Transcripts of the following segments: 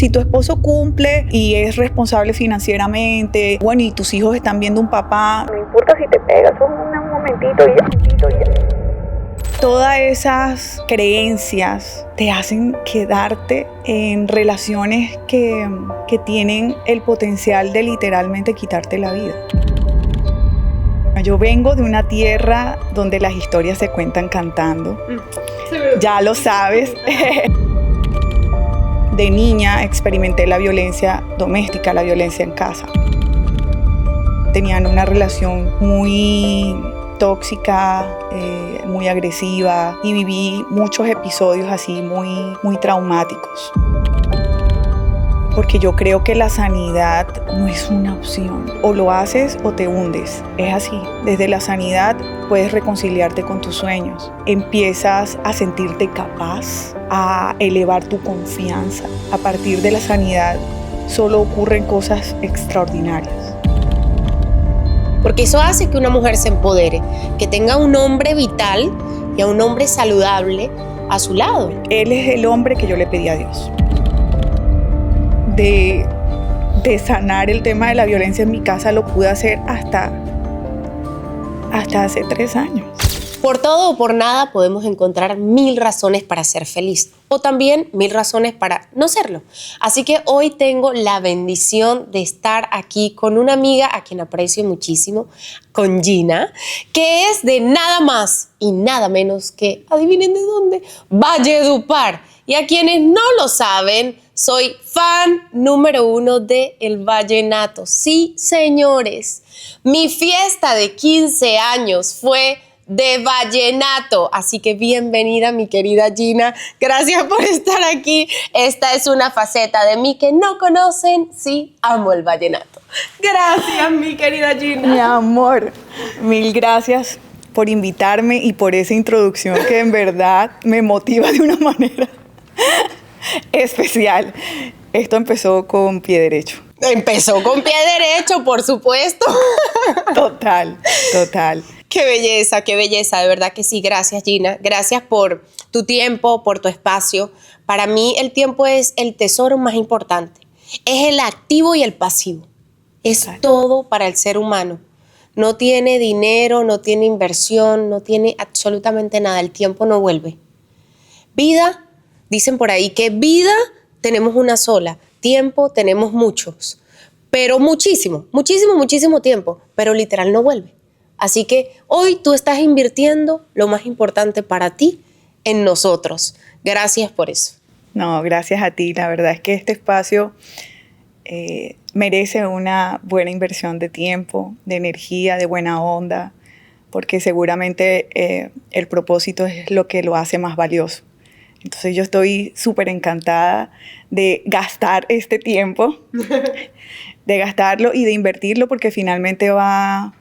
Si tu esposo cumple y es responsable financieramente, bueno, y tus hijos están viendo un papá, no importa si te pegas, son un momentito y ya. Todas esas creencias te hacen quedarte en relaciones que tienen el potencial de literalmente quitarte la vida. Yo vengo de una tierra donde las historias se cuentan cantando. Ya lo sabes. De niña experimenté la violencia doméstica, la violencia en casa. Tenían una relación muy tóxica, muy agresiva, y viví muchos episodios así muy traumáticos. Porque yo creo que la sanidad no es una opción. O lo haces o te hundes. Es así. Desde la sanidad puedes reconciliarte con tus sueños. Empiezas a sentirte capaz, a elevar tu confianza. A partir de la sanidad solo ocurren cosas extraordinarias. Porque eso hace que una mujer se empodere, que tenga un hombre vital y a un hombre saludable a su lado. Él es el hombre que yo le pedí a Dios. De sanar el tema de la violencia en mi casa lo pude hacer hasta hace 3 años. Por todo o por nada podemos encontrar 1000 razones para ser feliz o también 1000 razones para no serlo. Así que hoy tengo la bendición de estar aquí con una amiga a quien aprecio muchísimo, con Gina, que es de nada más y nada menos que, adivinen de dónde, Valledupar. Y a quienes no lo saben, soy fan número 1 de el vallenato. Sí, señores, mi fiesta de 15 años fue de vallenato. Así que bienvenida, mi querida Gina. Gracias por estar aquí. Esta es una faceta de mí que no conocen. Sí, amo el vallenato. Gracias, mi querida Gina. Mi amor, 1000 gracias por invitarme y por esa introducción que en verdad me motiva de una manera especial. Esto empezó con pie derecho. Empezó con pie derecho, por supuesto. Total. Qué belleza, de verdad que sí. Gracias, Gina. Gracias por tu tiempo, por tu espacio. Para mí el tiempo es el tesoro más importante. Es el activo y el pasivo. Es todo para el ser humano. No tiene dinero, no tiene inversión, no tiene absolutamente nada. El tiempo no vuelve. Vida, dicen por ahí que vida tenemos una sola. Tiempo tenemos muchos. Pero muchísimo tiempo. Pero literal no vuelve. Así que hoy tú estás invirtiendo lo más importante para ti en nosotros. Gracias por eso. No, gracias a ti. La verdad es que este espacio merece una buena inversión de tiempo, de energía, de buena onda, porque seguramente el propósito es lo que lo hace más valioso. Entonces yo estoy súper encantada de gastar este tiempo, de gastarlo y de invertirlo, porque finalmente va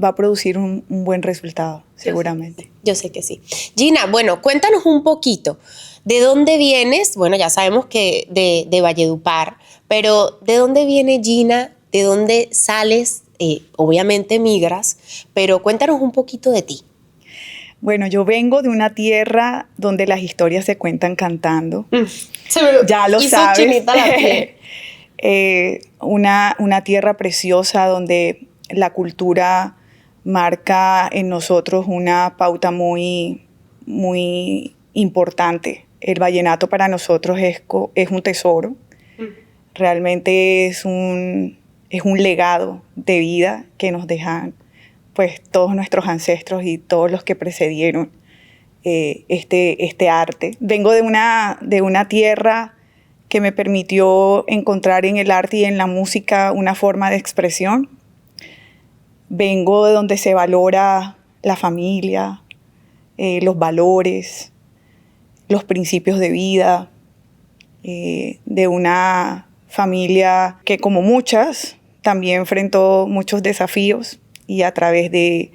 a producir un buen resultado, seguramente. Yo sé que sí. Gina, bueno, cuéntanos un poquito. ¿De dónde vienes? Bueno, ya sabemos que de Valledupar, pero ¿de dónde viene Gina? ¿De dónde sales? Obviamente migras, pero cuéntanos un poquito de ti. Bueno, yo vengo de una tierra donde las historias se cuentan cantando. Ya lo sabes. Chinita la piel. Una tierra preciosa donde la cultura marca en nosotros una pauta muy importante. El vallenato para nosotros es un tesoro. Realmente es un legado de vida que nos dejan pues todos nuestros ancestros y todos los que precedieron este arte. Vengo de una tierra que me permitió encontrar en el arte y en la música una forma de expresión. Vengo de donde se valora la familia, los valores, los principios de vida, de una familia que, como muchas, también enfrentó muchos desafíos y a través de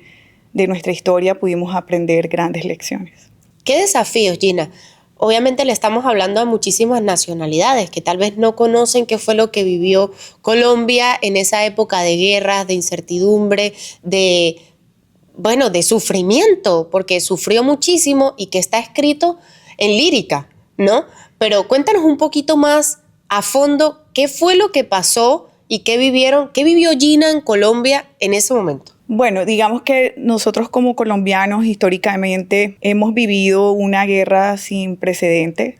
nuestra historia pudimos aprender grandes lecciones. ¿Qué desafíos, Gina? Obviamente le estamos hablando a muchísimas nacionalidades que tal vez no conocen qué fue lo que vivió Colombia en esa época de guerras, de incertidumbre, de sufrimiento, porque sufrió muchísimo y que está escrito en lírica, ¿no? Pero cuéntanos un poquito más a fondo qué fue lo que pasó y qué vivió Gina en Colombia en ese momento. Bueno, digamos que nosotros como colombianos históricamente hemos vivido una guerra sin precedentes,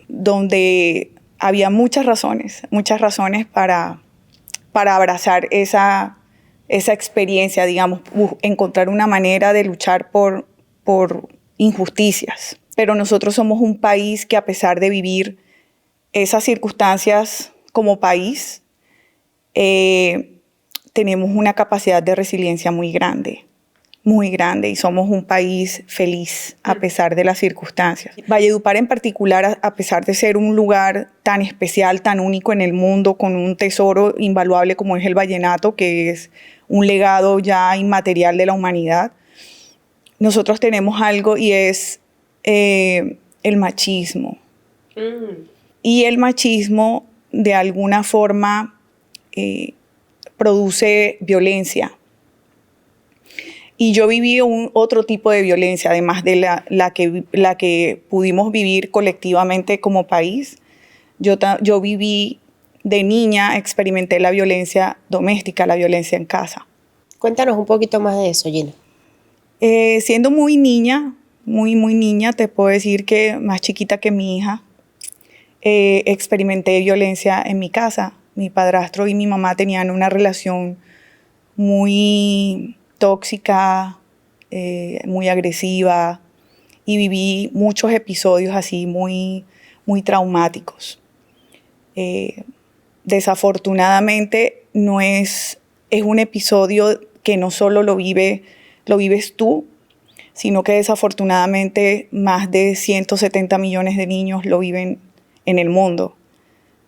donde había muchas razones para abrazar esa experiencia, digamos, encontrar una manera de luchar por injusticias. Pero nosotros somos un país que, a pesar de vivir esas circunstancias como país, tenemos una capacidad de resiliencia muy grande, y somos un país feliz a pesar de las circunstancias. Valledupar en particular, a pesar de ser un lugar tan especial, tan único en el mundo, con un tesoro invaluable como es el vallenato, que es un legado ya inmaterial de la humanidad, nosotros tenemos algo, y es el machismo. Y el machismo, de alguna forma, produce violencia. Y yo viví otro tipo de violencia, además de la que pudimos vivir colectivamente como país. Yo viví de niña, experimenté la violencia doméstica, la violencia en casa. Cuéntanos un poquito más de eso, Gina. Siendo muy niña, muy niña, te puedo decir que más chiquita que mi hija, experimenté violencia en mi casa. Mi padrastro y mi mamá tenían una relación muy tóxica, muy agresiva, y viví muchos episodios así muy traumáticos. Desafortunadamente es un episodio que no solo lo vives tú, sino que desafortunadamente más de 170 millones de niños lo viven en el mundo.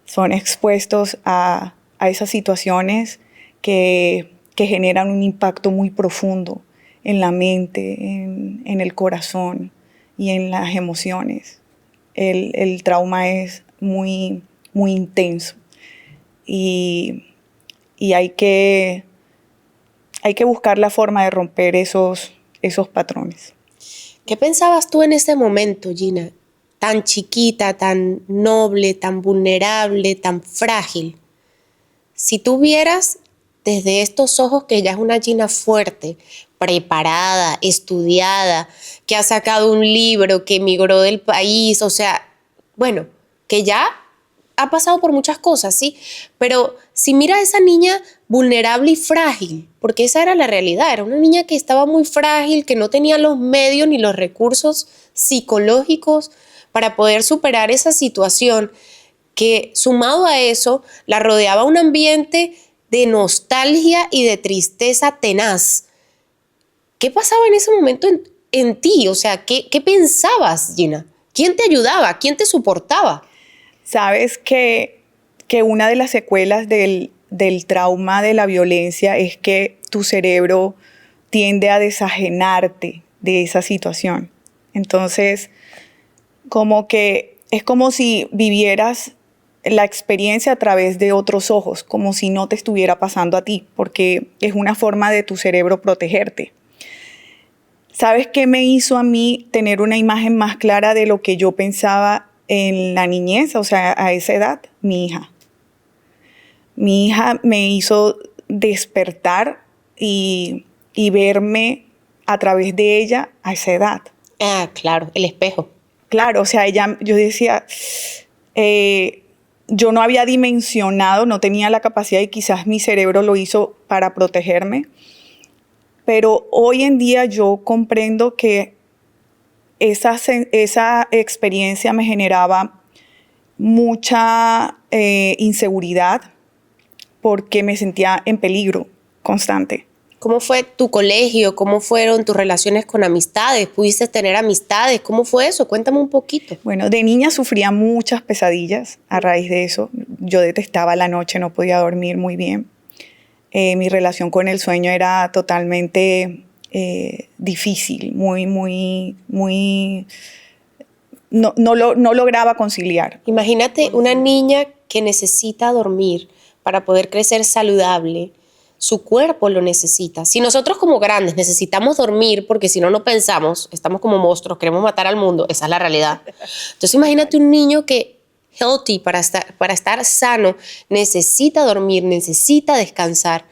Son expuestos a esas situaciones que generan un impacto muy profundo en la mente, en el corazón y en las emociones. El trauma es muy intenso, y hay que buscar la forma de romper esos patrones. ¿Qué pensabas tú en ese momento, Gina? Tan chiquita, tan noble, tan vulnerable, tan frágil. Si tú vieras desde estos ojos que ya es una Gina fuerte, preparada, estudiada, que ha sacado un libro, que emigró del país, o sea, bueno, que ya ha pasado por muchas cosas, ¿sí? Pero si mira a esa niña vulnerable y frágil, porque esa era la realidad, era una niña que estaba muy frágil, que no tenía los medios ni los recursos psicológicos para poder superar esa situación, que sumado a eso la rodeaba un ambiente de nostalgia y de tristeza tenaz. ¿Qué pasaba en ese momento en ti? O sea, ¿qué pensabas, Gina? ¿Quién te ayudaba? ¿Quién te soportaba? Sabes que una de las secuelas del trauma de la violencia es que tu cerebro tiende a desajenarte de esa situación. Entonces, es como si vivieras la experiencia a través de otros ojos, como si no te estuviera pasando a ti, porque es una forma de tu cerebro protegerte. ¿Sabes qué me hizo a mí tener una imagen más clara de lo que yo pensaba en la niñez, o sea, a esa edad? Mi hija. Mi hija me hizo despertar y verme a través de ella a esa edad. Ah, claro, el espejo. Claro, o sea, yo decía, yo no había dimensionado, no tenía la capacidad, y quizás mi cerebro lo hizo para protegerme, pero hoy en día yo comprendo que esa experiencia me generaba mucha inseguridad, porque me sentía en peligro constante. ¿Cómo fue tu colegio? ¿Cómo fueron tus relaciones con amistades? ¿Pudiste tener amistades? ¿Cómo fue eso? Cuéntame un poquito. Bueno, de niña sufría muchas pesadillas a raíz de eso. Yo detestaba la noche, no podía dormir muy bien. Mi relación con el sueño era totalmente difícil, no lograba conciliar. Imagínate una niña que necesita dormir para poder crecer saludable. Su cuerpo lo necesita. Si nosotros como grandes necesitamos dormir, porque si no, no pensamos, estamos como monstruos, queremos matar al mundo, esa es la realidad. Entonces imagínate un niño que healthy, para estar sano, necesita dormir, necesita descansar.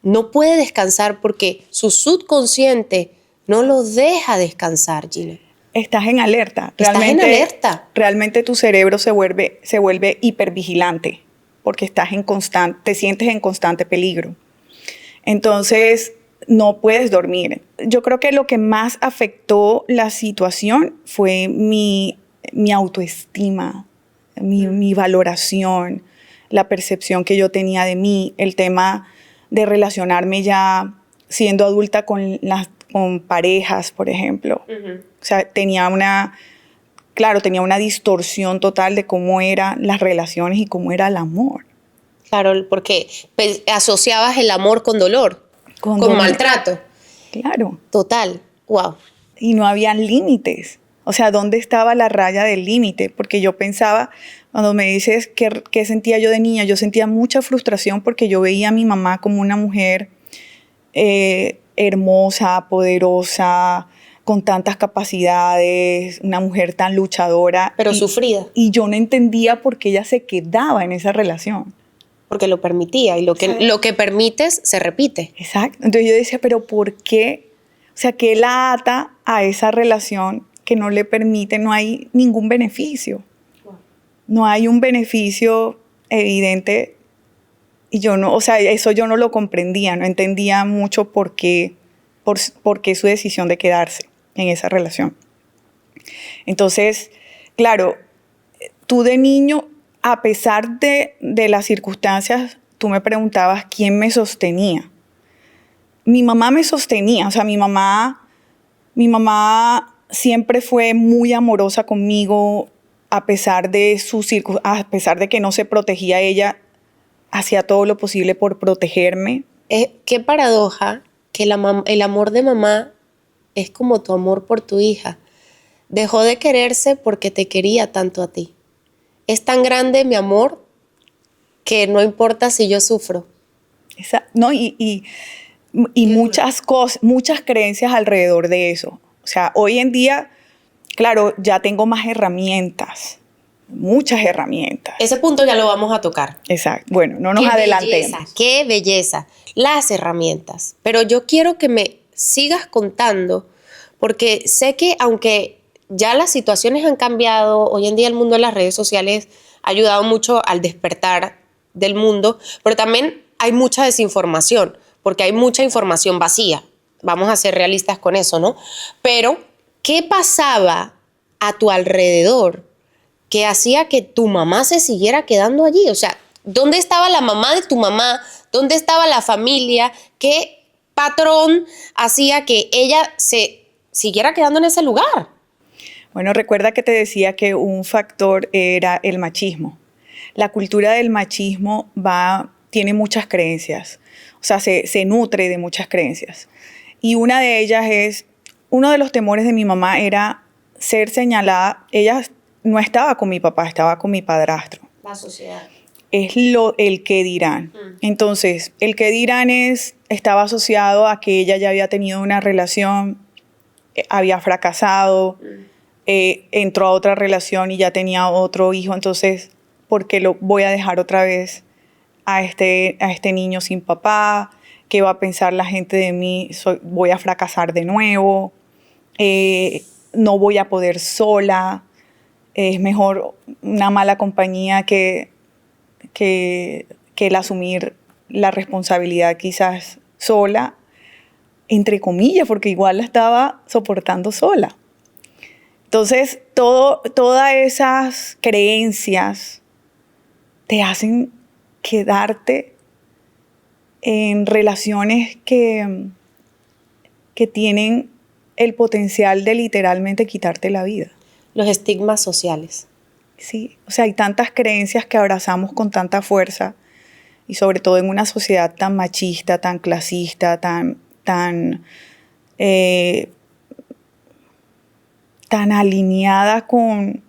No puede descansar porque su subconsciente no lo deja descansar, Gina. Estás en alerta. Estás en alerta. Realmente tu cerebro se vuelve hipervigilante porque te sientes en constante peligro. Entonces, no puedes dormir. Yo creo que lo que más afectó la situación fue mi autoestima, mi valoración, la percepción que yo tenía de mí, el tema de relacionarme ya siendo adulta con parejas, por ejemplo. O sea, tenía una distorsión total de cómo eran las relaciones y cómo era el amor. Claro, porque asociabas el amor con dolor, con maltrato. Claro. Total, wow. Y no habían límites. O sea, ¿dónde estaba la raya del límite? Porque yo pensaba, cuando me dices qué sentía yo de niña, yo sentía mucha frustración porque yo veía a mi mamá como una mujer hermosa, poderosa, con tantas capacidades, una mujer tan luchadora. Pero sufrida. Y yo no entendía por qué ella se quedaba en esa relación. Porque lo permitía y lo que permites se repite. Exacto. Entonces yo decía, pero ¿por qué? O sea, ¿qué la ata a esa relación que no le permite? No hay ningún beneficio. Wow. No hay un beneficio evidente. Y yo no, o sea, eso yo no lo comprendía, no entendía mucho por qué su decisión de quedarse en esa relación. Entonces, claro, tú de niño, a pesar de las circunstancias, tú me preguntabas quién me sostenía. Mi mamá me sostenía, o sea, mi mamá siempre fue muy amorosa conmigo, a pesar de que no se protegía ella, hacía todo lo posible por protegerme. Qué paradoja que el amor de mamá es como tu amor por tu hija. Dejó de quererse porque te quería tanto a ti. Es tan grande mi amor que no importa si yo sufro. No, y muchas cosas, muchas creencias alrededor de eso. O sea, hoy en día, claro, ya tengo más herramientas, muchas herramientas. Ese punto ya lo vamos a tocar. Exacto. Bueno, no nos adelantemos. Qué belleza, las herramientas. Pero yo quiero que me sigas contando, porque sé que aunque ya las situaciones han cambiado, hoy en día el mundo de las redes sociales ha ayudado mucho al despertar del mundo, pero también hay mucha desinformación, porque hay mucha información vacía. Vamos a ser realistas con eso, ¿no? Pero, ¿qué pasaba a tu alrededor que hacía que tu mamá se siguiera quedando allí? O sea, ¿dónde estaba la mamá de tu mamá? ¿Dónde estaba la familia? ¿Qué patrón hacía que ella se siguiera quedando en ese lugar? Bueno, recuerda que te decía que un factor era el machismo. La cultura del machismo tiene muchas creencias, o sea, se nutre de muchas creencias. Y una de ellas uno de los temores de mi mamá era ser señalada. Ella no estaba con mi papá, estaba con mi padrastro. La sociedad. Es el qué dirán. Entonces, el qué dirán estaba asociado a que ella ya había tenido una relación, había fracasado, entró a otra relación y ya tenía otro hijo. Entonces, ¿por qué lo voy a dejar otra vez a este niño sin papá? ¿Qué va a pensar la gente de mí? Voy a fracasar de nuevo, no voy a poder sola, es mejor una mala compañía que el asumir la responsabilidad quizás sola, entre comillas, porque igual la estaba soportando sola. Entonces, todas esas creencias te hacen quedarte en relaciones que tienen el potencial de literalmente quitarte la vida. Los estigmas sociales. Sí, o sea, hay tantas creencias que abrazamos con tanta fuerza y sobre todo en una sociedad tan machista, tan clasista, tan alineada con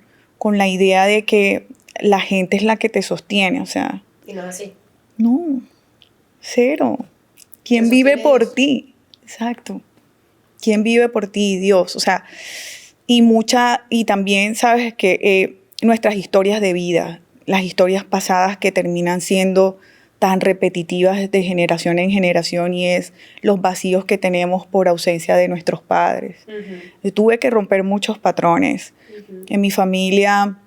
la idea de que la gente es la que te sostiene, o sea. Y no es así. No, cero. ¿Quién vive por ti? Exacto. ¿Quién vive por ti? Dios. O sea, y también, sabes que nuestras historias de vida, las historias pasadas que terminan siendo tan repetitivas de generación en generación, y es los vacíos que tenemos por ausencia de nuestros padres. Yo tuve que romper muchos patrones. En mi familia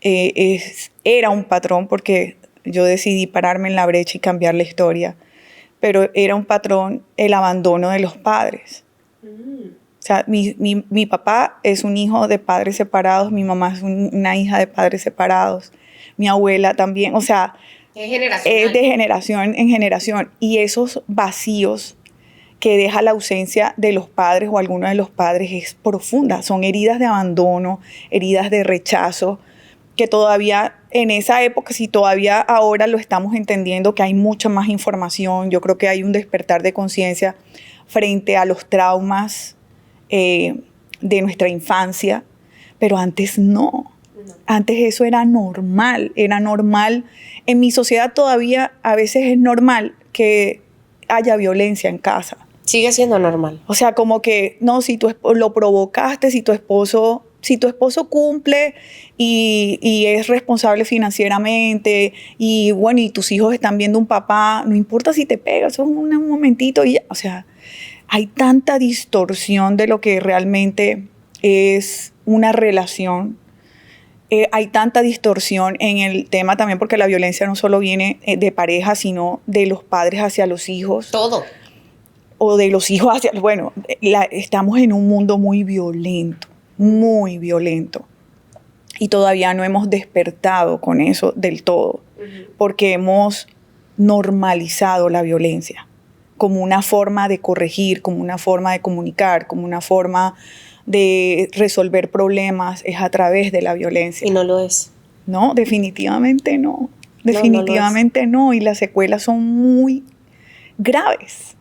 era un patrón porque yo decidí pararme en la brecha y cambiar la historia, pero era un patrón el abandono de los padres. O sea, mi papá es un hijo de padres separados, mi mamá es una hija de padres separados, mi abuela también, o sea, es de generación en generación. Y esos vacíos que deja la ausencia de los padres o alguno de los padres es profunda. Son heridas de abandono, heridas de rechazo, que todavía en esa época, si todavía ahora lo estamos entendiendo, que hay mucha más información, yo creo que hay un despertar de conciencia frente a los traumas de nuestra infancia, pero antes no. Antes eso era normal. En mi sociedad todavía a veces es normal que haya violencia en casa. Sigue siendo normal. O sea, como que, no, si tú lo provocaste, si tu esposo cumple y es responsable financieramente, y bueno, y tus hijos están viendo un papá, no importa si te pegas, son un momentito y ya. O sea, hay tanta distorsión de lo que realmente es una relación. Hay tanta distorsión en el tema también porque la violencia no solo viene de pareja, sino de los padres hacia los hijos. Todo. O de los hijos hacia... Bueno, estamos en un mundo muy violento, y todavía no hemos despertado con eso del todo, porque hemos normalizado la violencia como una forma de corregir, como una forma de comunicar, como una forma de resolver problemas, es a través de la violencia. Y no lo es. No, definitivamente no. Definitivamente no. Y las secuelas son muy graves.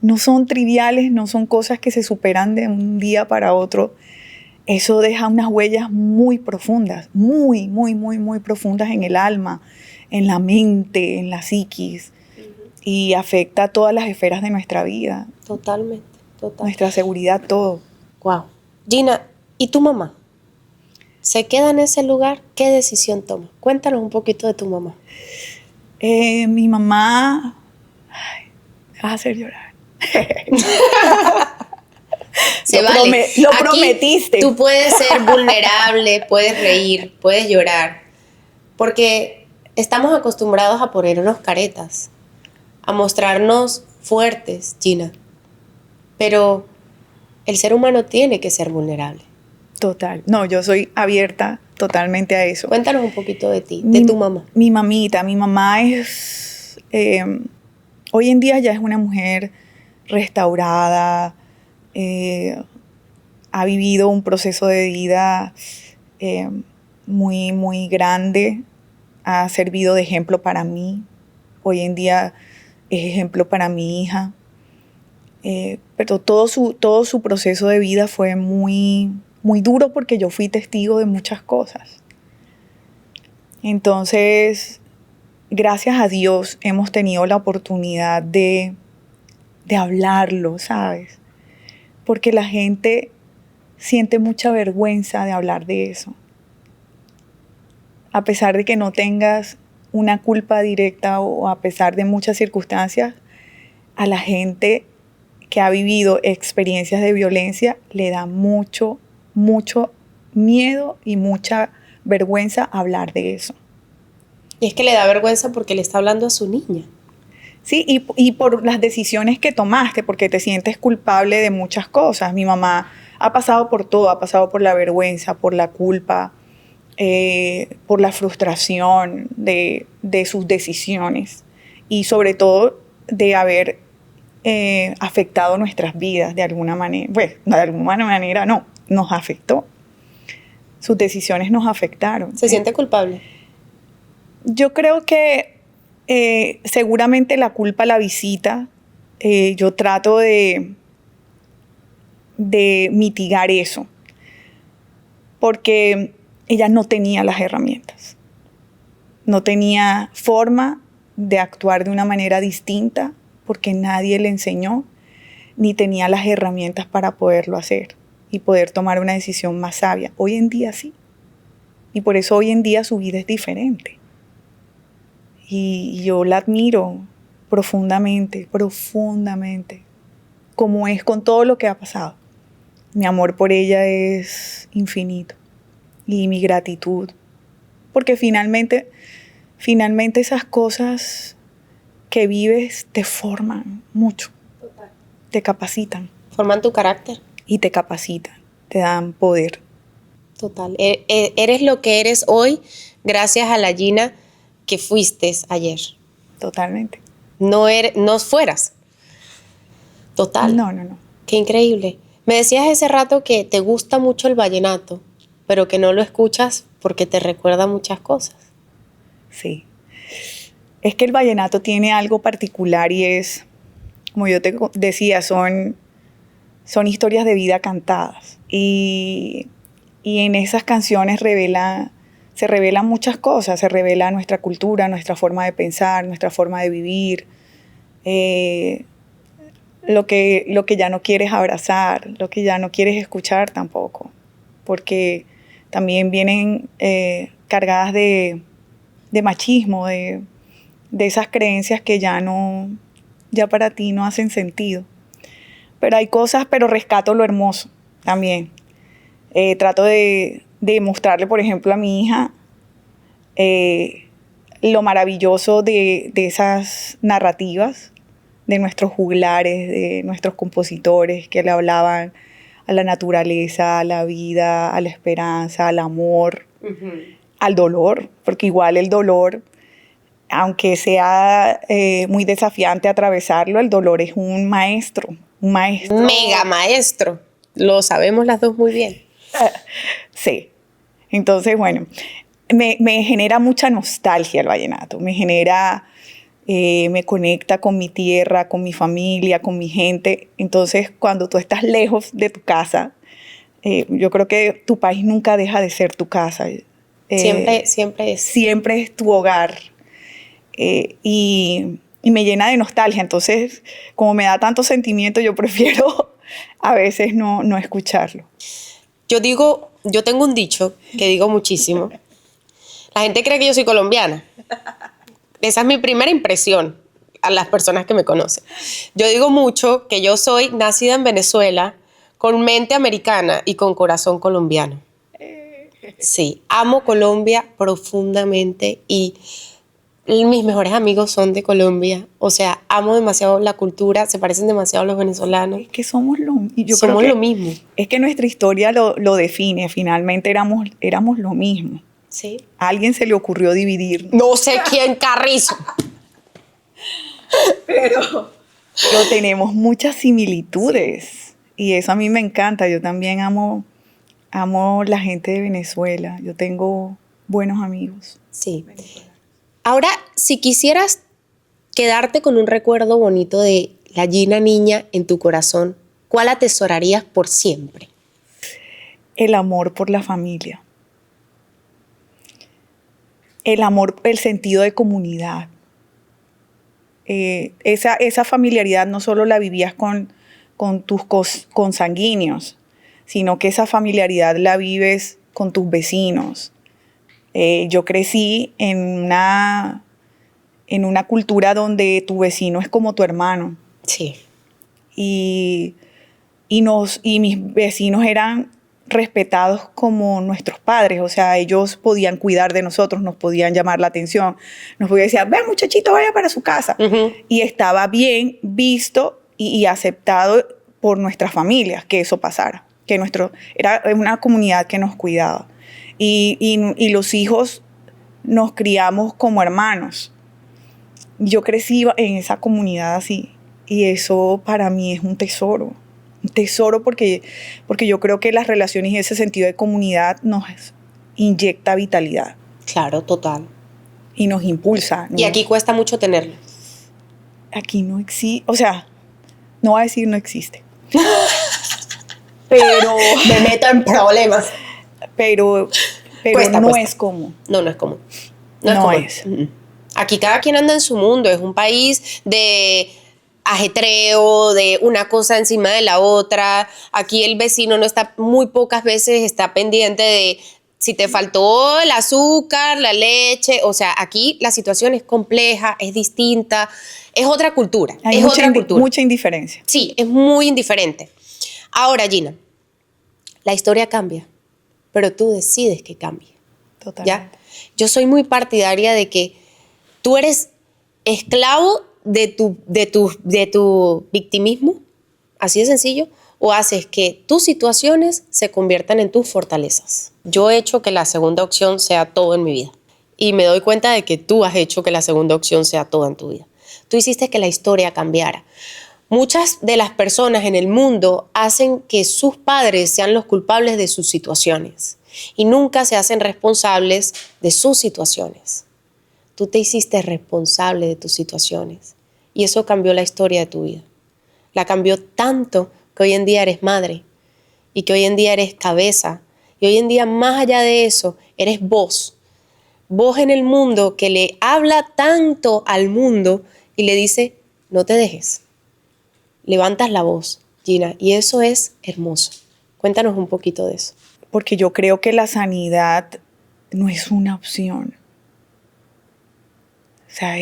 No son triviales, no son cosas que se superan de un día para otro. Eso deja unas huellas muy profundas, muy profundas en el alma, en la mente, en la psiquis, y afecta a todas las esferas de nuestra vida. Totalmente. Nuestra seguridad, todo. Wow. Gina, ¿y tu mamá? ¿Se queda en ese lugar? ¿Qué decisión toma? Cuéntanos un poquito de tu mamá. Mi mamá... Ay, me vas a hacer llorar. Lo prometiste. Tú puedes ser vulnerable, puedes reír, puedes llorar, porque estamos acostumbrados a ponernos caretas, a mostrarnos fuertes, Gina. Pero el ser humano tiene que ser vulnerable. Total. No, yo soy abierta totalmente a eso. Cuéntanos un poquito de ti, de tu mamá. Mi mamá es... hoy en día ya es una mujer restaurada, ha vivido un proceso de vida muy grande, ha servido de ejemplo para mí. Hoy en día es ejemplo para mi hija. Pero todo su proceso de vida fue muy duro porque yo fui testigo de muchas cosas. Entonces, gracias a Dios hemos tenido la oportunidad de hablarlo, ¿sabes? Porque la gente siente mucha vergüenza de hablar de eso. A pesar de que no tengas una culpa directa o a pesar de muchas circunstancias, a la gente que ha vivido experiencias de violencia le da mucho miedo y mucha vergüenza hablar de eso. Y es que le da vergüenza porque le está hablando a su niña. Sí, y por las decisiones que tomaste, porque te sientes culpable de muchas cosas. Mi mamá ha pasado por todo, ha pasado por la vergüenza, por la culpa, por la frustración de sus decisiones y sobre todo de haber afectado nuestras vidas de alguna manera. Bueno, de alguna manera no, nos afectó. Sus decisiones nos afectaron. ¿Se siente culpable? Yo creo que seguramente la culpa la visita. Yo trato de mitigar eso, porque ella no tenía las herramientas. No tenía forma de actuar de una manera distinta porque nadie le enseñó, ni tenía las herramientas para poderlo hacer y poder tomar una decisión más sabia. Hoy en día sí. Y por eso hoy en día su vida es diferente. Y yo la admiro profundamente, profundamente, como es con todo lo que ha pasado. Mi amor por ella es infinito y mi gratitud, porque finalmente esas cosas que vives te forman mucho, te capacitan. Forman tu carácter. Y te capacitan, te dan poder. Total. Eres lo que eres hoy gracias a la Gina que fuiste ayer. Totalmente. No fueras. Total. No. Qué increíble. Me decías hace rato que te gusta mucho el vallenato, pero que no lo escuchas porque te recuerda muchas cosas. Sí. Es que el vallenato tiene algo particular y es, como yo te decía, son historias de vida cantadas. Y en esas canciones se revelan muchas cosas. Se revela nuestra cultura, nuestra forma de pensar, nuestra forma de vivir. Lo que ya no quieres abrazar, lo que ya no quieres escuchar tampoco. Porque también vienen cargadas de machismo, de esas creencias que ya para ti no hacen sentido. Pero hay cosas, pero rescato lo hermoso también. Trato de mostrarle, por ejemplo, a mi hija lo maravilloso de esas narrativas, de nuestros juglares, de nuestros compositores que le hablaban a la naturaleza, a la vida, a la esperanza, al amor, al dolor, porque igual el dolor, aunque sea muy desafiante atravesarlo, el dolor es un maestro. Mega maestro. Lo sabemos las dos muy bien. Sí. Entonces, bueno, me genera mucha nostalgia el vallenato. Me conecta con mi tierra, con mi familia, con mi gente. Entonces, cuando tú estás lejos de tu casa, yo creo que tu país nunca deja de ser tu casa. Siempre es. Siempre es tu hogar. Y me llena de nostalgia. Entonces, como me da tanto sentimiento, yo prefiero a veces no escucharlo. Yo tengo un dicho que digo muchísimo. La gente cree que yo soy colombiana. Esa es mi primera impresión a las personas que me conocen. Yo digo mucho que yo soy nacida en Venezuela, con mente americana y con corazón colombiano. Sí, amo Colombia profundamente y mis mejores amigos son de Colombia. O sea, amo demasiado la cultura, se parecen demasiado a los venezolanos. Es que somos lo mismo. Es que nuestra historia lo define. Finalmente éramos lo mismo. Sí. A alguien se le ocurrió dividirnos. No sé quién, Carrizo. Pero tenemos muchas similitudes. Sí. Y eso a mí me encanta. Yo también amo la gente de Venezuela. Yo tengo buenos amigos. Sí. Ahora, si quisieras quedarte con un recuerdo bonito de la Gina niña en tu corazón, ¿cuál atesorarías por siempre? El amor por la familia. El amor, el sentido de comunidad. Esa familiaridad no solo la vivías con tus consanguíneos, sino que esa familiaridad la vives con tus vecinos. Yo crecí en una cultura donde tu vecino es como tu hermano. Sí. Y mis vecinos eran respetados como nuestros padres, o sea, ellos podían cuidar de nosotros, nos podían llamar la atención, nos podían decir, ven muchachito, vaya para su casa. Y estaba bien visto y aceptado por nuestras familias que eso pasara, que era una comunidad que nos cuidaba. Y los hijos nos criamos como hermanos. Yo crecí en esa comunidad así, y eso para mí es un tesoro. Un tesoro porque yo creo que las relaciones y ese sentido de comunidad nos inyecta vitalidad. Claro, total. Y nos impulsa. Y aquí cuesta mucho tenerlo. Aquí no existe, o sea, no voy a decir no existe. Pero me meto en problemas. Pero cuesta. Es común. No es común. No es común. Aquí cada quien anda en su mundo. Es un país de ajetreo, de una cosa encima de la otra. Aquí el vecino muy pocas veces está pendiente de si te faltó el azúcar, la leche, o sea, aquí la situación es compleja, es distinta, es otra cultura. Hay mucha indiferencia. Sí, es muy indiferente. Ahora, Gina, la historia cambia, pero tú decides que cambie. Totalmente. ¿Ya? Yo soy muy partidaria de que tú eres esclavo de tu victimismo, así de sencillo, o haces que tus situaciones se conviertan en tus fortalezas. Yo he hecho que la segunda opción sea todo en mi vida y me doy cuenta de que tú has hecho que la segunda opción sea todo en tu vida. Tú hiciste que la historia cambiara. Muchas de las personas en el mundo hacen que sus padres sean los culpables de sus situaciones y nunca se hacen responsables de sus situaciones. Tú te hiciste responsable de tus situaciones y eso cambió la historia de tu vida. La cambió tanto que hoy en día eres madre y que hoy en día eres cabeza y hoy en día, más allá de eso, eres voz. Voz en el mundo que le habla tanto al mundo y le dice, no te dejes. Levantas la voz, Gina, y eso es hermoso. Cuéntanos un poquito de eso. Porque yo creo que la sanidad no es una opción. O sea,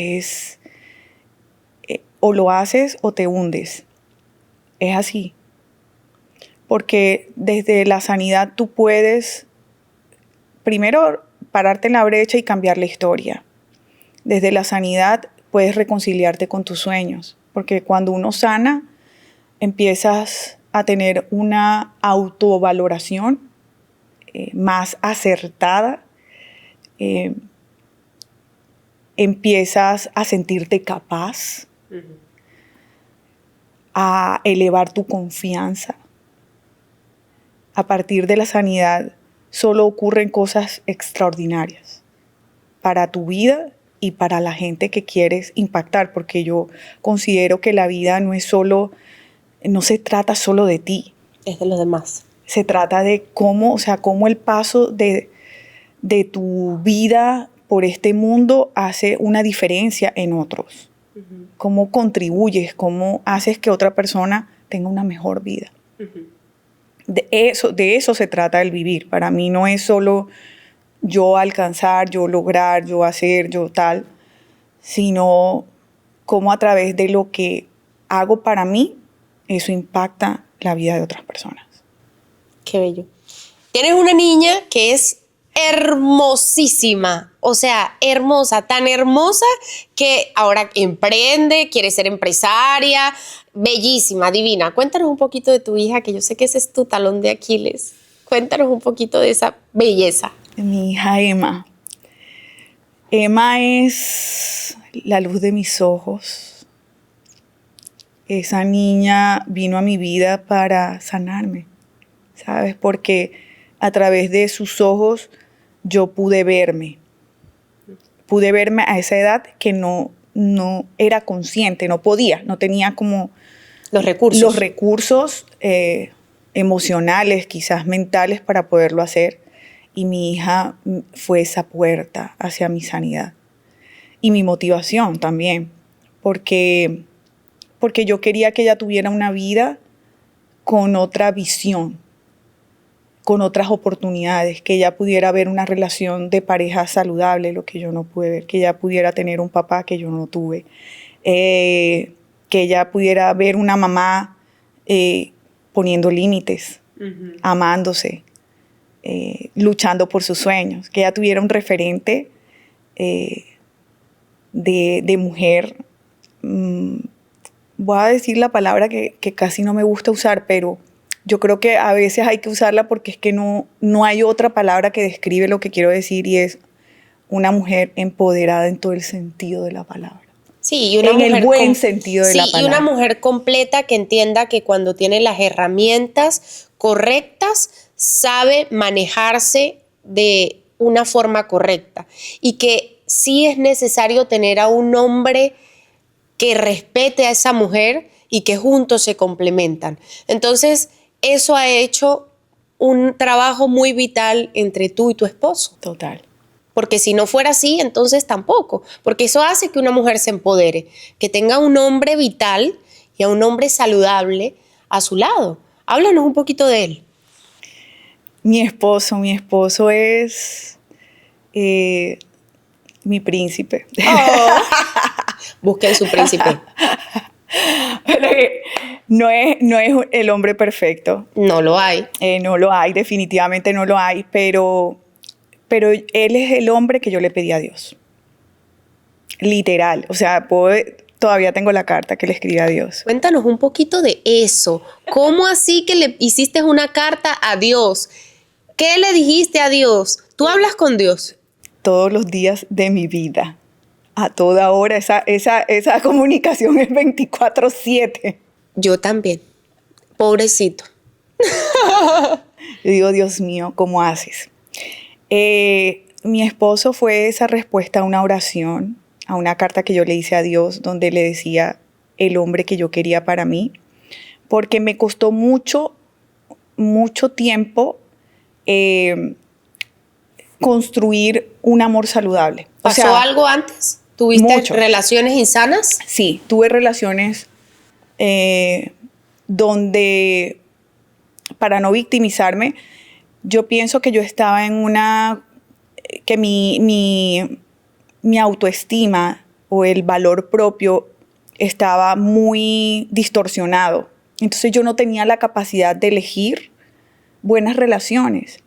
o lo haces o te hundes. Es así. Porque desde la sanidad tú puedes, primero, pararte en la brecha y cambiar la historia. Desde la sanidad puedes reconciliarte con tus sueños. Porque cuando uno sana, empiezas a tener una autovaloración más acertada. Empiezas a sentirte capaz, a elevar tu confianza. A partir de la sanidad solo ocurren cosas extraordinarias para tu vida y para la gente que quieres impactar, porque yo considero que la vida no se trata solo de ti. Es de los demás. Se trata de cómo el paso de tu vida por este mundo hace una diferencia en otros. Uh-huh. Cómo contribuyes, cómo haces que otra persona tenga una mejor vida. Uh-huh. De eso se trata el vivir. Para mí no es solo yo alcanzar, yo lograr, yo hacer, yo tal, sino cómo a través de lo que hago para mí, eso impacta la vida de otras personas. Qué bello. Tienes una niña que es hermosísima, o sea, hermosa, tan hermosa que ahora emprende, quiere ser empresaria, bellísima, divina. Cuéntanos un poquito de tu hija, que yo sé que ese es tu talón de Aquiles. Cuéntanos un poquito de esa belleza. Mi hija Emma. Emma es la luz de mis ojos. Esa niña vino a mi vida para sanarme, ¿sabes? Porque a través de sus ojos yo pude verme a esa edad que no era consciente, no podía, no tenía como los recursos emocionales, quizás mentales, para poderlo hacer. Y mi hija fue esa puerta hacia mi sanidad. Y mi motivación también, porque yo quería que ella tuviera una vida con otra visión, con otras oportunidades, que ella pudiera ver una relación de pareja saludable, lo que yo no pude ver, que ella pudiera tener un papá que yo no tuve, que ella pudiera ver una mamá poniendo límites, uh-huh, amándose, luchando por sus sueños, que ella tuviera un referente de mujer. Voy a decir la palabra que casi no me gusta usar, pero yo creo que a veces hay que usarla porque es que no hay otra palabra que describe lo que quiero decir, y es una mujer empoderada en todo el sentido de la palabra. Sí, y una mujer en el buen sentido de la palabra. Sí, y una mujer completa que entienda que cuando tiene las herramientas correctas, sabe manejarse de una forma correcta. Y que sí es necesario tener a un hombre que respete a esa mujer y que juntos se complementan. Entonces, eso ha hecho un trabajo muy vital entre tú y tu esposo. Total. Porque si no fuera así, entonces tampoco. Porque eso hace que una mujer se empodere, que tenga un hombre vital y a un hombre saludable a su lado. Háblanos un poquito de él. Mi esposo es mi príncipe. Oh. Busquen su príncipe. Pero no es el hombre perfecto. No lo hay. No lo hay, definitivamente no lo hay, pero él es el hombre que yo le pedí a Dios. Literal. O sea, todavía tengo la carta que le escribí a Dios. Cuéntanos un poquito de eso. ¿Cómo así que le hiciste una carta a Dios? ¿Qué le dijiste a Dios? ¿Tú hablas con Dios? Todos los días de mi vida. A toda hora. Esa comunicación es 24/7. Yo también. Pobrecito. Yo digo, Dios mío, ¿cómo haces? Mi esposo fue esa respuesta a una oración, a una carta que yo le hice a Dios, donde le decía el hombre que yo quería para mí, porque me costó mucho tiempo construir un amor saludable. ¿Pasó algo antes? ¿Tuviste relaciones insanas? Sí, tuve relaciones donde, para no victimizarme, yo pienso que yo estaba que mi autoestima o el valor propio estaba muy distorsionado. Entonces yo no tenía la capacidad de elegir buenas relaciones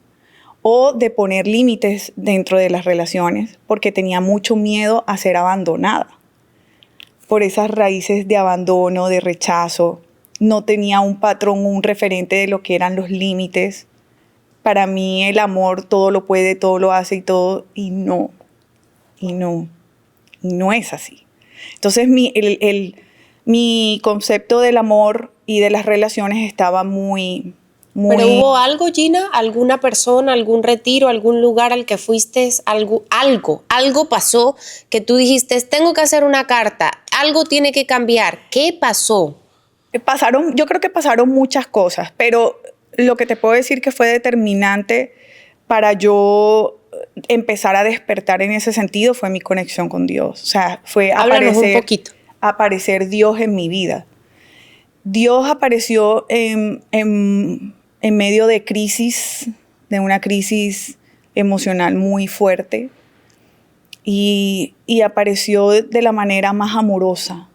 o de poner límites dentro de las relaciones porque tenía mucho miedo a ser abandonada. Por esas raíces de abandono, de rechazo, no tenía un patrón, un referente de lo que eran los límites. Para mí el amor todo lo puede, todo lo hace y no es así. Entonces mi concepto del amor y de las relaciones estaba muy... ¿Pero hubo algo, Gina? ¿Alguna persona, algún retiro, algún lugar al que fuiste? Algo pasó que tú dijiste, tengo que hacer una carta, algo tiene que cambiar. ¿Qué pasó? Yo creo que pasaron muchas cosas, pero lo que te puedo decir que fue determinante para yo empezar a despertar en ese sentido fue mi conexión con Dios. O sea, fue aparecer Dios en mi vida. Dios apareció en medio de una crisis emocional muy fuerte y apareció de la manera más amorosa,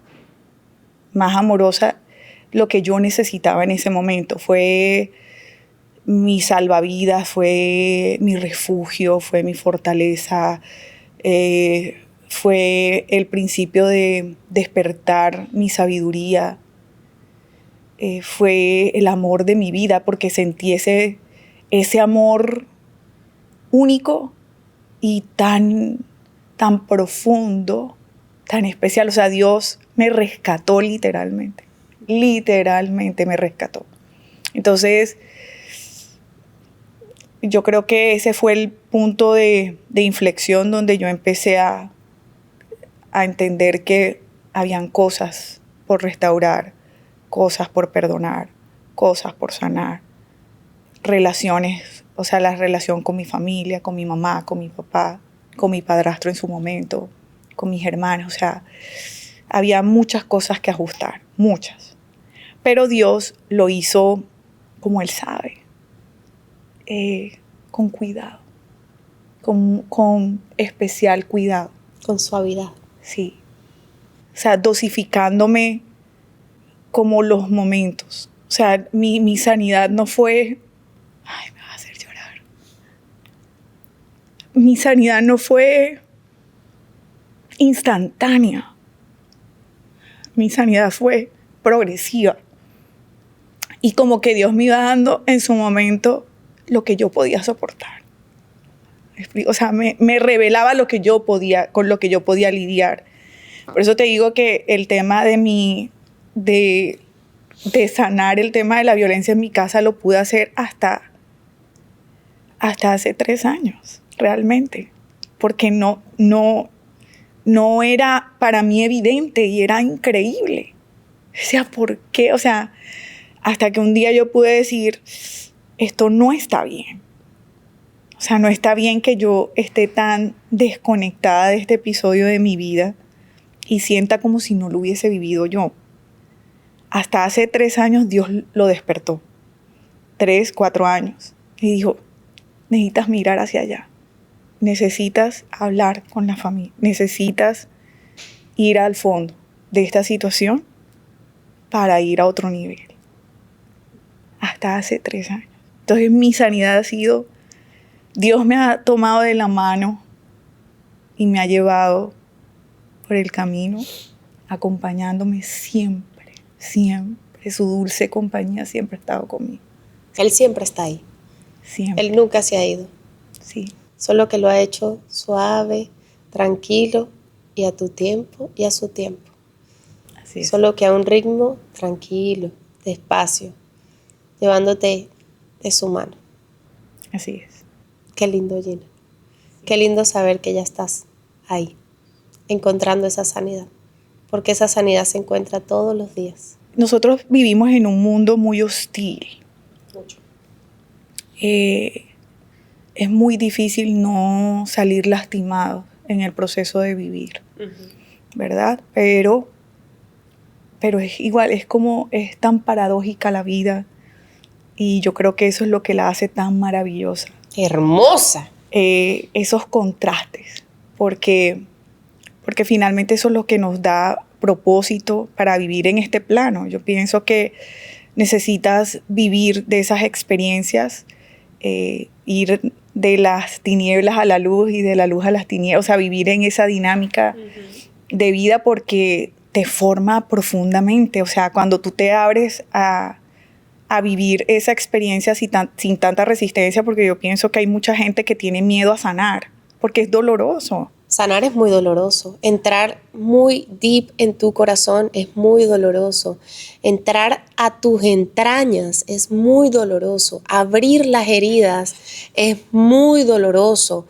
lo que yo necesitaba en ese momento. Fue mi salvavidas, fue mi refugio, fue mi fortaleza, fue el principio de despertar mi sabiduría. Fue el amor de mi vida porque sentí ese amor único y tan profundo, tan especial. O sea, Dios me rescató literalmente me rescató. Entonces, yo creo que ese fue el punto de inflexión donde yo empecé a entender que habían cosas por restaurar, cosas por perdonar, cosas por sanar, relaciones, o sea, la relación con mi familia, con mi mamá, con mi papá, con mi padrastro en su momento, con mis hermanos, o sea, había muchas cosas que ajustar, muchas. Pero Dios lo hizo como Él sabe, con cuidado, con especial cuidado. Con suavidad. Sí. O sea, dosificándome como los momentos. O sea, mi sanidad no fue... Ay, me va a hacer llorar. Mi sanidad no fue instantánea. Mi sanidad fue progresiva. Y como que Dios me iba dando en su momento lo que yo podía soportar. O sea, me revelaba lo que yo podía, con lo que yo podía lidiar. Por eso te digo que el tema de sanar el tema de la violencia en mi casa lo pude hacer hasta hace 3 años, realmente. Porque no era para mí evidente y era increíble. O sea, ¿por qué? O sea, hasta que un día yo pude decir, esto no está bien. O sea, no está bien que yo esté tan desconectada de este episodio de mi vida y sienta como si no lo hubiese vivido yo. Hasta hace 3 años Dios lo despertó. 3, 4 años. Y dijo, necesitas mirar hacia allá. Necesitas hablar con la familia. Necesitas ir al fondo de esta situación para ir a otro nivel. Hasta hace 3 años. Entonces mi sanidad ha sido, Dios me ha tomado de la mano y me ha llevado por el camino, acompañándome siempre, siempre. Su dulce compañía siempre ha estado conmigo. Él siempre está ahí. Siempre. Él nunca se ha ido. Sí. Solo que lo ha hecho suave, tranquilo y a tu tiempo y a su tiempo. Así es. Solo que a un ritmo tranquilo, despacio, llevándote de su mano. Así es. Qué lindo, Gina. Qué lindo saber que ya estás ahí, encontrando esa sanidad. Porque esa sanidad se encuentra todos los días. Nosotros vivimos en un mundo muy hostil. Mucho. Es muy difícil no salir lastimado en el proceso de vivir, ¿verdad? Pero es igual, es tan paradójica la vida y yo creo que eso es lo que la hace tan maravillosa. Hermosa. Esos contrastes, porque finalmente eso es lo que nos da propósito para vivir en este plano. Yo pienso que necesitas vivir de esas experiencias, ir de las tinieblas a la luz y de la luz a las tinieblas, o sea, vivir en esa dinámica de vida porque te forma profundamente. O sea, cuando tú te abres a vivir esa experiencia sin tanta resistencia, porque yo pienso que hay mucha gente que tiene miedo a sanar, porque es doloroso. Sanar es muy doloroso. Entrar muy deep en tu corazón es muy doloroso. Entrar a tus entrañas es muy doloroso. Abrir las heridas es muy doloroso.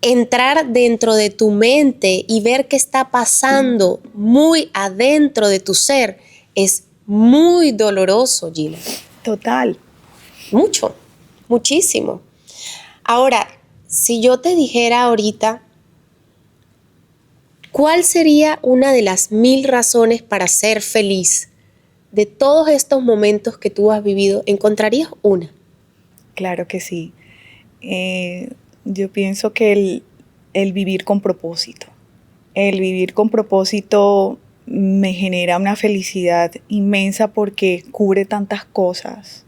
Entrar dentro de tu mente y ver qué está pasando muy adentro de tu ser es muy doloroso, Gina. Total. Mucho, muchísimo. Ahora, si yo te dijera ahorita, ¿cuál sería una de las 1000 razones para ser feliz? De todos estos momentos que tú has vivido, ¿encontrarías una? Claro que sí. Yo pienso que el vivir con propósito. El vivir con propósito me genera una felicidad inmensa porque cubre tantas cosas.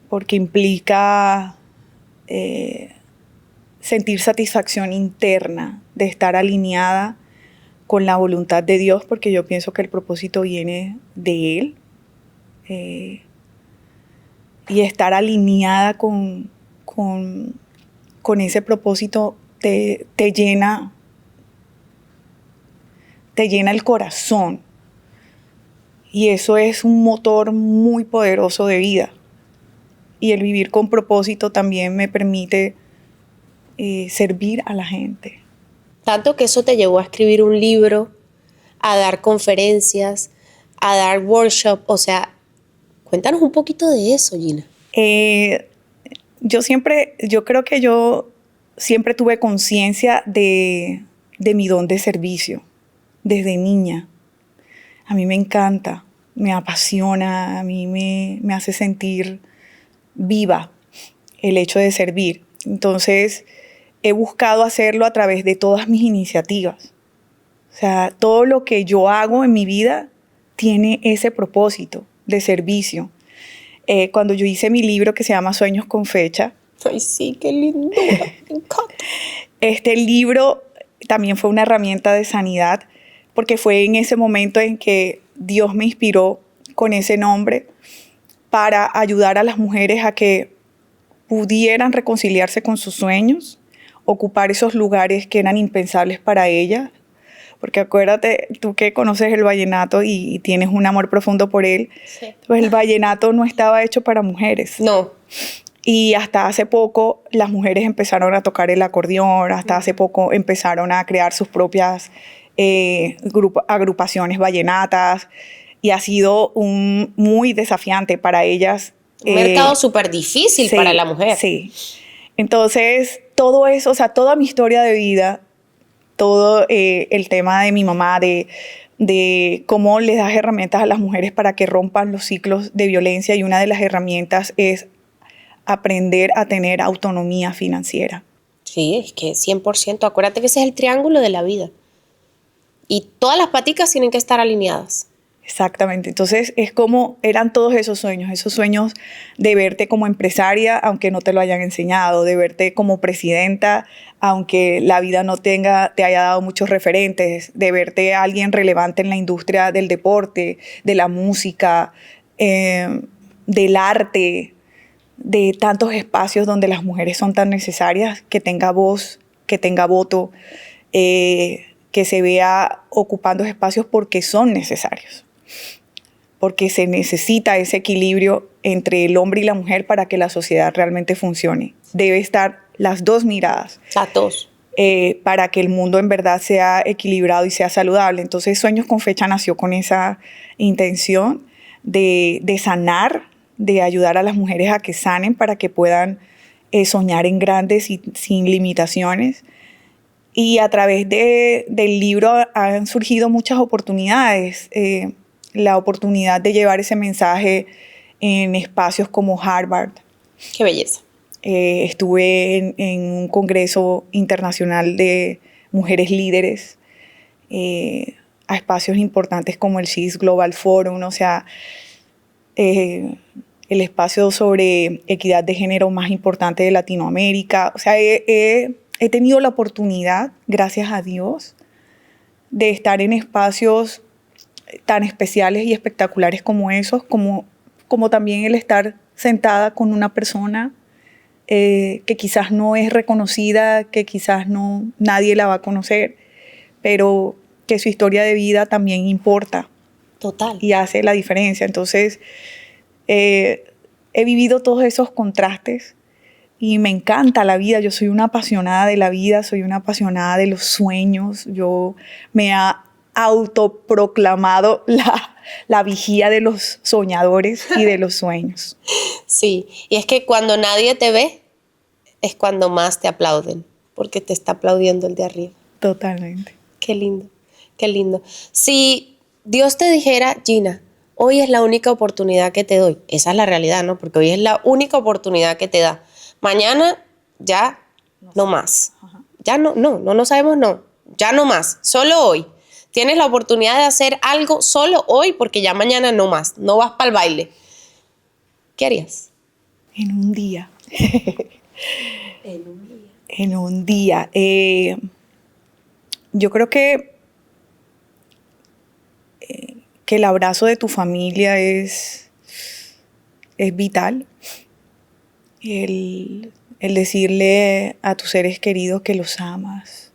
Porque implica sentir satisfacción interna de estar alineada con la voluntad de Dios, porque yo pienso que el propósito viene de Él. Y estar alineada con ese propósito te llena el corazón. Y eso es un motor muy poderoso de vida. Y el vivir con propósito también me permite servir a la gente. Tanto que eso te llevó a escribir un libro, a dar conferencias, a dar workshops. O sea, cuéntanos un poquito de eso, Gina. Yo creo que yo siempre tuve conciencia de mi don de servicio desde niña. A mí me encanta, me apasiona, a mí me hace sentir viva el hecho de servir. Entonces, he buscado hacerlo a través de todas mis iniciativas. O sea, todo lo que yo hago en mi vida tiene ese propósito de servicio. Cuando yo hice mi libro que se llama Sueños con Fecha. Ay, sí, qué lindura, me encanta. Este libro también fue una herramienta de sanidad porque fue en ese momento en que Dios me inspiró con ese nombre para ayudar a las mujeres a que pudieran reconciliarse con sus sueños, ocupar esos lugares que eran impensables para ellas. Porque acuérdate, tú que conoces el vallenato y tienes un amor profundo por él, Sí. pues el vallenato no estaba hecho para mujeres. No. Y hasta hace poco las mujeres empezaron a tocar el acordeón, hasta hace poco empezaron a crear sus propias agrupaciones vallenatas y ha sido muy desafiante para ellas. Un mercado súper difícil sí, para la mujer. Sí. Entonces, todo eso, o sea, toda mi historia de vida, todo el tema de mi mamá, de cómo les das herramientas a las mujeres para que rompan los ciclos de violencia, y una de las herramientas es aprender a tener autonomía financiera. Sí, es que 100%. Acuérdate que ese es el triángulo de la vida. Y todas las paticas tienen que estar alineadas. Exactamente. Entonces es como eran todos esos sueños de verte como empresaria, aunque no te lo hayan enseñado, de verte como presidenta, aunque la vida no te haya dado muchos referentes, de verte alguien relevante en la industria del deporte, de la música, del arte, de tantos espacios donde las mujeres son tan necesarias, que tenga voz, que tenga voto, que se vea ocupando espacios porque son necesarios. Porque se necesita ese equilibrio entre el hombre y la mujer para que la sociedad realmente funcione. Debe estar las dos miradas. Las dos. Para que el mundo en verdad sea equilibrado y sea saludable. Entonces Sueños con Fecha nació con esa intención de sanar, de ayudar a las mujeres a que sanen para que puedan soñar en grandes y sin limitaciones. Y a través del libro han surgido muchas oportunidades. La oportunidad de llevar ese mensaje en espacios como Harvard. Qué belleza. Estuve en un congreso internacional de mujeres líderes, a espacios importantes como el CIS Global Forum, o sea, el espacio sobre equidad de género más importante de Latinoamérica. O sea, he tenido la oportunidad, gracias a Dios, de estar en espacios tan especiales y espectaculares como esos, como también el estar sentada con una persona que quizás no es reconocida, que quizás nadie la va a conocer, pero que su historia de vida también importa. Total. Y hace la diferencia. Entonces, he vivido todos esos contrastes y me encanta la vida. Yo soy una apasionada de la vida, soy una apasionada de los sueños. Yo me autoproclamado la vigía de los soñadores y de los sueños. Sí, y es que cuando nadie te ve, es cuando más te aplauden, porque te está aplaudiendo el de arriba. Totalmente. Qué lindo, qué lindo. Si Dios te dijera, Gina, hoy es la única oportunidad que te doy, esa es la realidad, ¿no? Porque hoy es la única oportunidad que te da. Mañana ya no más. Ya no sabemos, no. Ya no más, solo hoy. Tienes la oportunidad de hacer algo solo hoy porque ya mañana no más, no vas para el baile. ¿Qué harías? En un día. En un día. En un día. Yo creo que el abrazo de tu familia es vital. El decirle a tus seres queridos que los amas,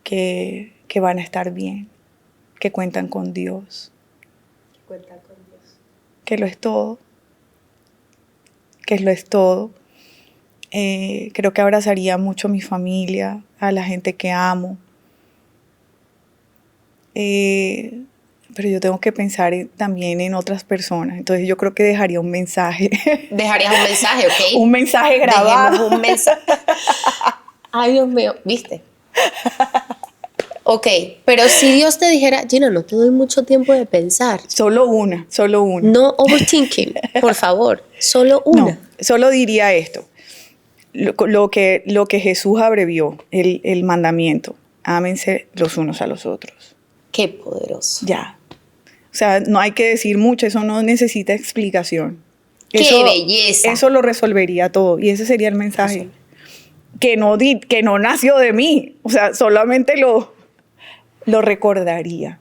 que van a estar bien, que cuentan con Dios. Que cuentan con Dios. Que lo es todo. Que lo es todo. Creo que abrazaría mucho a mi familia, a la gente que amo. Pero yo tengo que pensar también en otras personas. Entonces yo creo que dejaría un mensaje. Dejarías un mensaje, ¿ok? Un mensaje grabado. Dejemos un mensaje. Ay, Dios mío, ¿viste? Ok, pero si Dios te dijera, Gina, no te doy mucho tiempo de pensar. Solo una. No overthinking, por favor, solo una. No, solo diría esto. Lo que Jesús abrevió, el mandamiento. Ámense los unos a los otros. Qué poderoso. Ya. O sea, no hay que decir mucho, eso no necesita explicación. ¡Qué Eso, belleza! Eso lo resolvería todo. Y ese sería el mensaje. Que no nació de mí. O sea, solamente lo recordaría.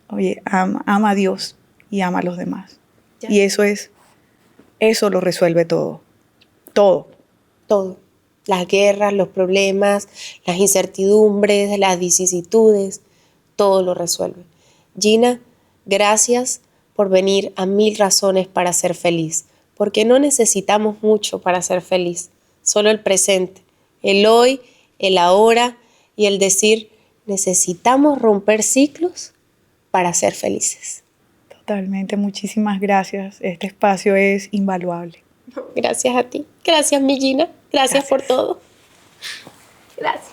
Oye, ama a Dios y ama a los demás. Ya. Y eso lo resuelve todo. Todo. Todo. Las guerras, los problemas, las incertidumbres, las vicisitudes, todo lo resuelve. Gina, gracias por venir a 1000 razones para ser feliz, porque no necesitamos mucho para ser feliz, solo el presente, el hoy, el ahora y el decir, necesitamos romper ciclos para ser felices. Totalmente, muchísimas gracias. Este espacio es invaluable. Gracias a ti. Gracias, mi Gina. Gracias por todo. Gracias.